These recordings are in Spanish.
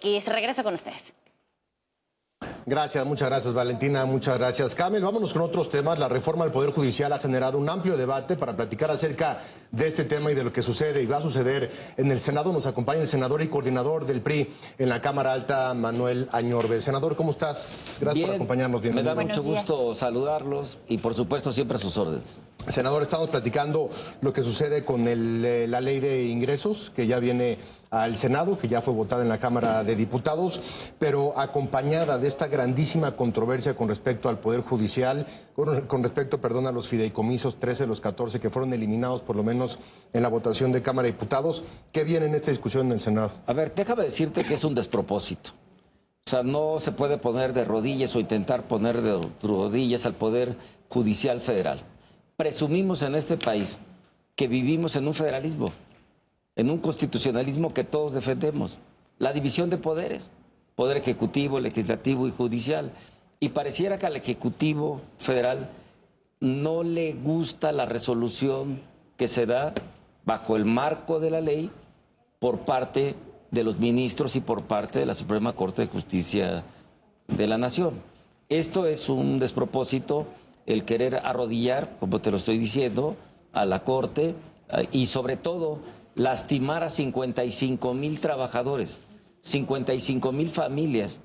MX. Regreso con ustedes. Gracias, muchas gracias Valentina, muchas gracias Camel. Vámonos con otros temas. La reforma al Poder Judicial ha generado un amplio debate. Para platicar acerca de este tema y de lo que sucede y va a suceder en el Senado, nos acompaña el senador y coordinador del PRI en la Cámara Alta, Manuel Añorbe. Senador, ¿cómo estás? Gracias por acompañarnos. Bienvenido. Me da mucho gusto saludarlos y por supuesto siempre a sus órdenes. Senador, estamos platicando lo que sucede con la ley de ingresos que ya viene al Senado, que ya fue votada en la Cámara de Diputados, pero acompañada de esta grandísima controversia con respecto al Poder Judicial, con respecto, a los fideicomisos, 13 de los 14 que fueron eliminados por lo menos en la votación de Cámara de Diputados. ¿Qué viene en esta discusión en el Senado? A ver, déjame decirte que es un despropósito. O sea, no se puede poner de rodillas o intentar poner de rodillas al Poder Judicial Federal. Presumimos en este país que vivimos en un federalismo, en un constitucionalismo que todos defendemos, la división de poderes, poder ejecutivo, legislativo y judicial. Y pareciera que al Ejecutivo Federal no le gusta la resolución que se da bajo el marco de la ley por parte de los ministros y por parte de la Suprema Corte de Justicia de la Nación. Esto es un despropósito, el querer arrodillar, como te lo estoy diciendo, a la Corte y sobre todo lastimar a 55,000 trabajadores, 55,000 familias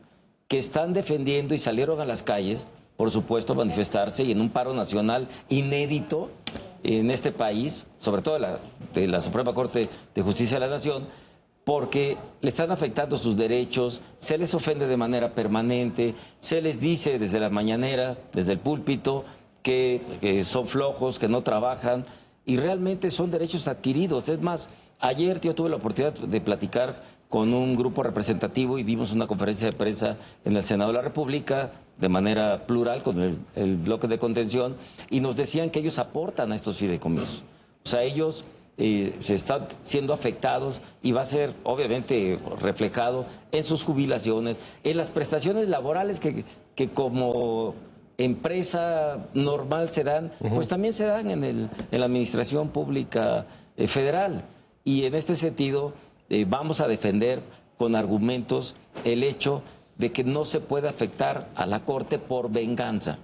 que están defendiendo y salieron a las calles, por supuesto, a manifestarse y en un paro nacional inédito en este país, sobre todo de la Suprema Corte de Justicia de la Nación, porque le están afectando sus derechos, se les ofende de manera permanente, se les dice desde la mañanera, desde el púlpito, que son flojos, que no trabajan, y realmente son derechos adquiridos. Es más, ayer yo tuve la oportunidad de platicar con un grupo representativo y dimos una conferencia de prensa en el Senado de la República de manera plural con el bloque de contención y nos decían que ellos aportan a estos fideicomisos. O sea, ellos se están siendo afectados y va a ser obviamente reflejado en sus jubilaciones, en las prestaciones laborales que como empresa normal se dan, pues también se dan en la administración pública federal. Y en este sentido vamos a defender con argumentos el hecho de que no se puede afectar a la Corte por venganza,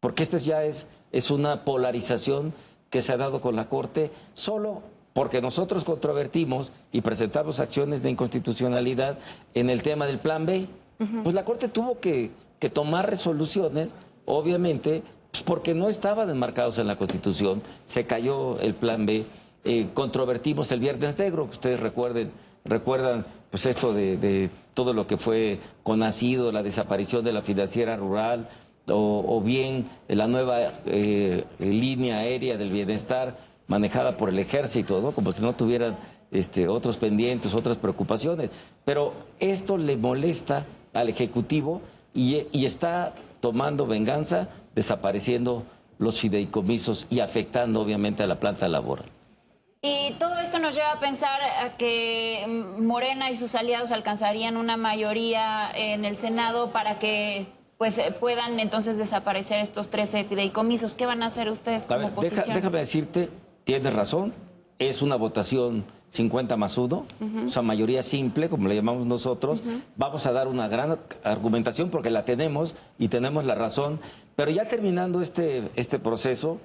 porque esta ya es una polarización que se ha dado con la Corte solo porque nosotros controvertimos y presentamos acciones de inconstitucionalidad en el tema del Plan B. Pues la Corte tuvo que tomar resoluciones, obviamente, pues porque no estaban enmarcados en la Constitución, se cayó el Plan B. Controvertimos el Viernes Negro, que ustedes recuerdan pues esto de todo lo que fue conocido, la desaparición de la financiera rural, o bien la nueva línea aérea del bienestar manejada por el ejército, ¿no? Como si no tuvieran otros pendientes, otras preocupaciones. Pero esto le molesta al Ejecutivo y está tomando venganza, desapareciendo los fideicomisos y afectando obviamente a la planta laboral. Y todo esto nos lleva a pensar a que Morena y sus aliados alcanzarían una mayoría en el Senado para que pues puedan entonces desaparecer estos 13 fideicomisos. ¿Qué van a hacer ustedes como oposición? Déjame decirte, tienes razón, es una votación 50+1, o sea, mayoría simple, como le llamamos nosotros. Vamos a dar una gran argumentación porque la tenemos y tenemos la razón, pero ya terminando este proceso,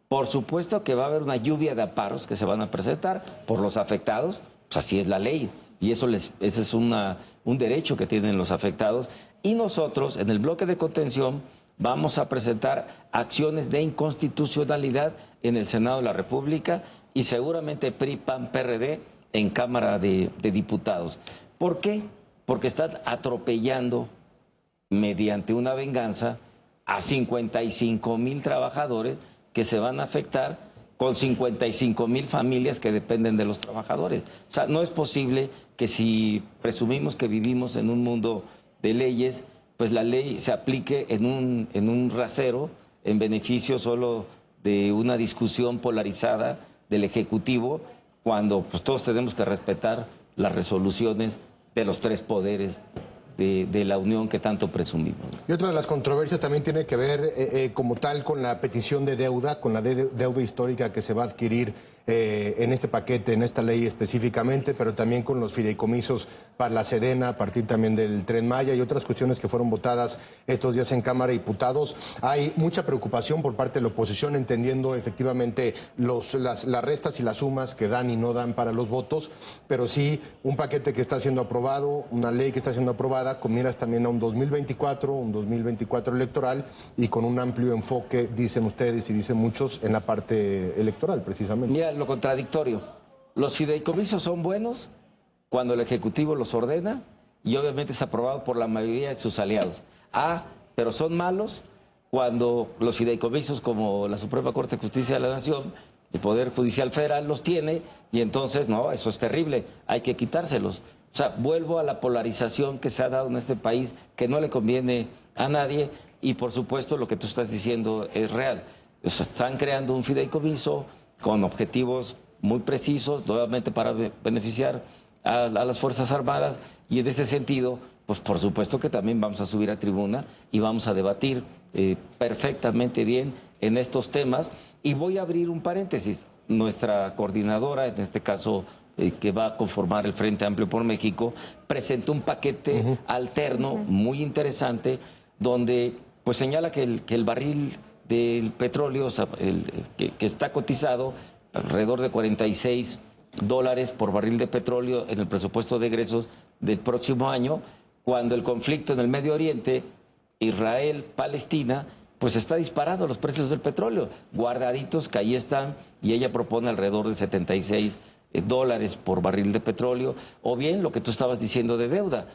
por supuesto que va a haber una lluvia de amparos que se van a presentar por los afectados, pues así es la ley, y ese es un derecho que tienen los afectados, y nosotros en el bloque de contención vamos a presentar acciones de inconstitucionalidad en el Senado de la República y seguramente PRI, PAN, PRD en Cámara de Diputados. ¿Por qué? Porque están atropellando mediante una venganza a 55,000 trabajadores que se van a afectar con 55,000 familias que dependen de los trabajadores. O sea, no es posible que si presumimos que vivimos en un mundo de leyes, pues la ley se aplique en un rasero en beneficio solo de una discusión polarizada del Ejecutivo, cuando pues todos tenemos que respetar las resoluciones de los tres poderes de la unión que tanto presumimos. Y otra de las controversias también tiene que ver como tal con la petición de deuda, con la deuda histórica que se va a adquirir en este paquete, en esta ley específicamente, pero también con los fideicomisos para la Sedena, a partir también del Tren Maya y otras cuestiones que fueron votadas estos días en Cámara de Diputados. Hay mucha preocupación por parte de la oposición, entendiendo efectivamente las restas y las sumas que dan y no dan para los votos, pero sí un paquete que está siendo aprobado, una ley que está siendo aprobada con miras también a un 2024 electoral y con un amplio enfoque, dicen ustedes y dicen muchos, en la parte electoral precisamente. Mira, lo contradictorio. Los fideicomisos son buenos cuando el Ejecutivo los ordena y obviamente es aprobado por la mayoría de sus aliados. Pero son malos cuando los fideicomisos como la Suprema Corte de Justicia de la Nación, el Poder Judicial Federal los tiene y entonces, no, eso es terrible, hay que quitárselos. O sea, vuelvo a la polarización que se ha dado en este país, que no le conviene a nadie y por supuesto lo que tú estás diciendo es real. O sea, están creando un fideicomiso con objetivos muy precisos, nuevamente para beneficiar a las Fuerzas Armadas y en ese sentido, pues por supuesto que también vamos a subir a tribuna y vamos a debatir perfectamente bien en estos temas. Y voy a abrir un paréntesis. Nuestra coordinadora, en este caso que va a conformar el Frente Amplio por México, presentó un paquete alterno muy interesante donde pues señala que el barril del petróleo, o sea, que está cotizado alrededor de $46 por barril de petróleo en el presupuesto de egresos del próximo año, cuando el conflicto en el Medio Oriente, Israel-Palestina, pues está disparando los precios del petróleo, guardaditos que ahí están, y ella propone alrededor de $76 por barril de petróleo, o bien lo que tú estabas diciendo de deuda.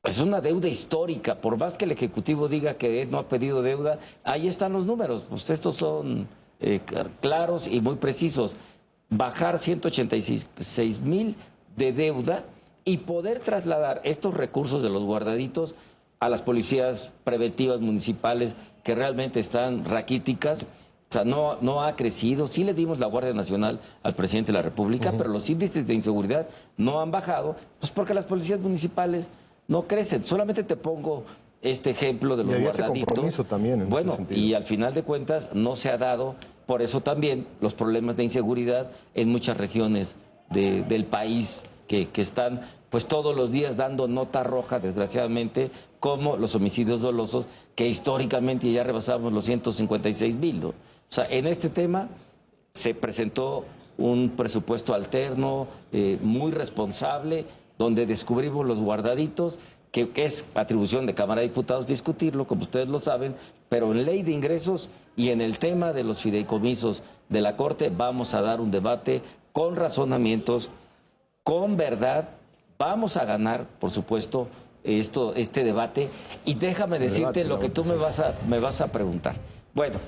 Es una deuda histórica, por más que el Ejecutivo diga que no ha pedido deuda, ahí están los números, pues estos son claros y muy precisos. Bajar 186,000 de deuda y poder trasladar estos recursos de los guardaditos a las policías preventivas municipales que realmente están raquíticas. O sea, no ha crecido. Sí le dimos la Guardia Nacional al presidente de la República, pero los índices de inseguridad no han bajado, pues porque las policías municipales no crecen. Solamente te pongo este ejemplo de los guardaditos. Compromiso también en ese sentido. Y al final de cuentas no se ha dado, por eso también los problemas de inseguridad en muchas regiones del país que están pues todos los días dando nota roja, desgraciadamente, como los homicidios dolosos, que históricamente ya rebasamos los 156,000, ¿no? O sea, en este tema se presentó un presupuesto alterno, muy responsable, donde descubrimos los guardaditos, que es atribución de Cámara de Diputados discutirlo, como ustedes lo saben, pero en ley de ingresos y en el tema de los fideicomisos de la Corte vamos a dar un debate con razonamientos, con verdad. Vamos a ganar, por supuesto, este debate. Y déjame decirte lo que tú me vas a preguntar. Bueno,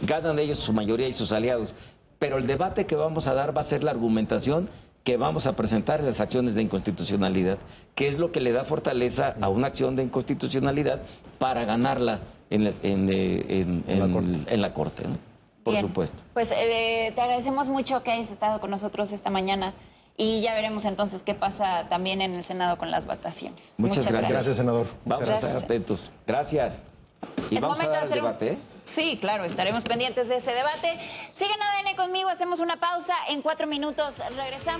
ganan ellos su mayoría y sus aliados, pero el debate que vamos a dar va a ser la argumentación que vamos a presentar en las acciones de inconstitucionalidad, que es lo que le da fortaleza a una acción de inconstitucionalidad para ganarla en la Corte, ¿no? Por Bien, supuesto. Pues te agradecemos mucho que hayas estado con nosotros esta mañana y ya veremos entonces qué pasa también en el Senado con las votaciones. Muchas gracias. Gracias, senador. Vamos a estar atentos. Gracias. Y Es vamos a momento dar de el hacer debate, ¿eh? Sí, claro, estaremos pendientes de ese debate. Sigan ADN conmigo, hacemos una pausa. En 4 minutos regresamos.